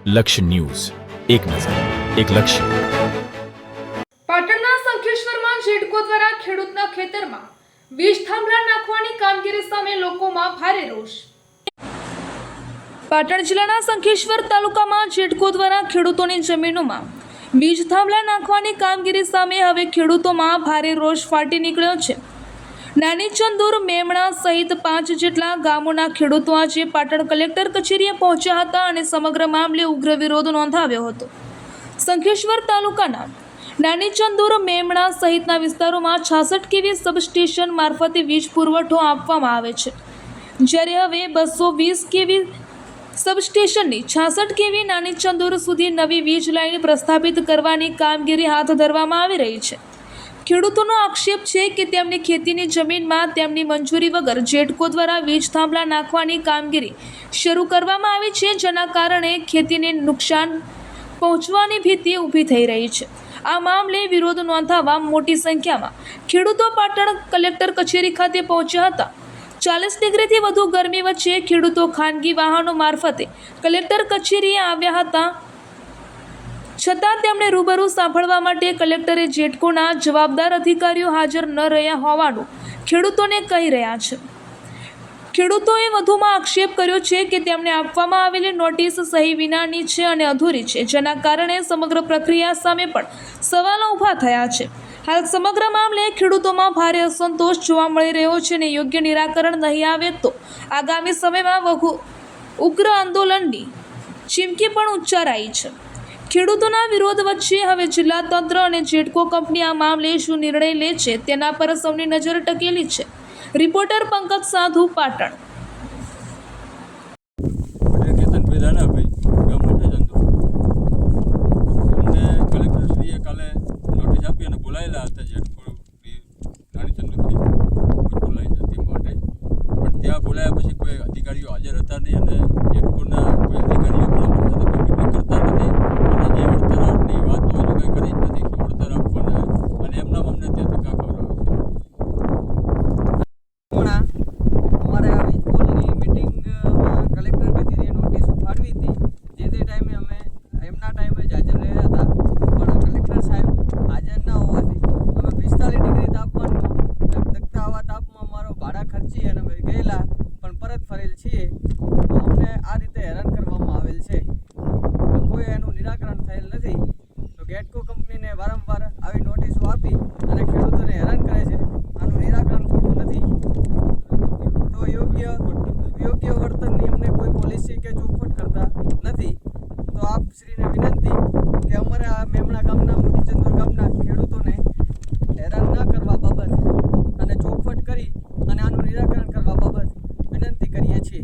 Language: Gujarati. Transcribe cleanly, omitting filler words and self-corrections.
લક્ષ્ય ન્યૂઝ, એક નજર, એક લક્ષ્ય. પાટણના શંખેશ્વરમાં જેડકો દ્વારા ખેડૂતના ખેતરમાં વીજ થાંભલા નાખવાની કામગીરી સામે લોકોમાં ભારે રોષ. પાટણ જિલ્લાના શંખેશ્વર તાલુકામાં જેડકો દ્વારા ખેડૂતોની જમીનોમાં વીજ થાંભલા નાખવાની કામગીરી સામે હવે ખેડૂતોમાં ભારે રોષ ફાટી નીકળ્યો છે. નાની ચંદુર, મેમણા સહિત 5 જેટલા ગામોના ખેડૂતો આજે પાટણ કલેક્ટર કચેરીએ પહોંચ્યા હતા અને સમગ્ર મામલે ઉગ્ર વિરોધ નોંધાવ્યો હતો. શંખેશ્વર તાલુકાના નાની ચંદુર, મેમણા સહિતના વિસ્તારોમાં 66 કેવી સબસ્ટેશન મારફતે વીજ પુરવઠો આપવામાં આવે છે, જ્યારે હવે 220 કેવી સબસ્ટેશનની 66 કેવી નાની ચંદુર સુધી નવી વીજ લાઇન પ્રસ્થાપિત કરવાની કામગીરી હાથ ધરવામાં આવી રહી છે. ખેડૂતોનો આક્ષેપ છે કે તેમની ખેતીની જમીનમાં તેમની મંજૂરી વગર જેડકો દ્વારા વીજ થાંભલા નાખવાની કામગીરી શરૂ કરવામાં આવી છે, જેના કારણે ખેતીને નુકસાન પહોંચવાની ભીતિ ઊભી થઈ રહી છે. આ મામલે વિરોધ નોંધાવવા મોટી સંખ્યામાં ખેડૂતો પાટણ કલેક્ટર કચેરી ખાતે પહોંચ્યા હતા. 40 ડિગ્રીથી વધુ ગરમી વચ્ચે ખેડૂતો ખાનગી વાહનો મારફતે કલેક્ટર કચેરીએ આવ્યા હતા, છતાં તેમણે રૂબરૂ સાંભળવા માટે કલેક્ટરે જેડકોના જવાબદાર અધિકારીઓ હાજર ન રહ્યા હોવાનું ખેડૂતોને કહી રહ્યા છે. ખેડૂતોએ વધુમાં આક્ષેપ કર્યો છે કે તેમને આપવામાં આવેલી નોટિસ સહી વિનાની છે અને અધૂરી છે, જેના કારણે સમગ્ર પ્રક્રિયા સામે પણ સવાલો ઊભા થયા છે. હાલ સમગ્ર મામલે ખેડૂતોમાં ભારે અસંતોષ જોવા મળી રહ્યો છે અને યોગ્ય નિરાકરણ નહીં આવે તો આગામી સમયમાં વધુ ઉગ્ર આંદોલનની ચીમકી પણ ઉચ્ચારાઈ છે. ખેડૂતોના વિરોધ વચ્ચે હવે જિલ્લા તંત્ર અને જેડકો કંપની આ મામલે શું નિર્ણય લે છે તેના પર સૌની નજર ટકેલી છે. રિપોર્ટર પંકજ સાધુ, પાટણ. કલેક્ટરશ્રીએ કાલે નોટિસ આપી અને બોલાયેલા હતા જેડકો નાની ચંદુરથી બોલાઈ જતી માટે, પણ ત્યાં બોલાયા પછી કોઈ અધિકારીઓ હાજર હતા નહીં અને જેડકોના કોઈ અધિકારીઓ પણ અમારી સાથે કોઈ મિટિંગ કરતા નથી અને જે વળતરની વાતો હજુ કંઈ કરી જ નથી કે વળતર આપવાના, અને એમના અમને ત્યાં ધક્કા ખવડાવે છે. અમારે આ વીજ પોલની મિટિંગમાં કલેક્ટર કચેરીએ નોટિસ ફાળવી હતી. જે તે ટાઈમે અમે એમના ટાઈમે જ હાજર રહ્યા હતા, પણ કલેક્ટર સાહેબ હાજર ન હોવાથી અમે 45 ડિગ્રી તાપમાનમાં ધગધગતા આવા તાપમાં અમારો ભાડા ખર્ચી અને અમે ગયેલા પણ પરત ફરેલ છીએ. તો અમને આ રીતે હેરાન કરવામાં આવેલ છે. તો કોઈ એનું નિરાકરણ થયેલ નથી. તો ગેટકો કંપનીને વારંવાર આવી નોટિસો આપી અને ખેડૂતોને હેરાન કરે છે. આનું નિરાકરણ થતું નથી. તો યોગ્ય વર્તનની અમને કોઈ પોલિસી કે ચોખવટ કરતા નથી. તો આપ શ્રીને વિનંતી કે અમારે આ મેમણા ગામના, મોટી ચંદુર ગામના ખેડૂતોને હેરાન ન કરવા બાબત અને ચોખવટ કરી અને આનું નિરાકરણ કરવા બાબત વિનંતી કરીએ છીએ.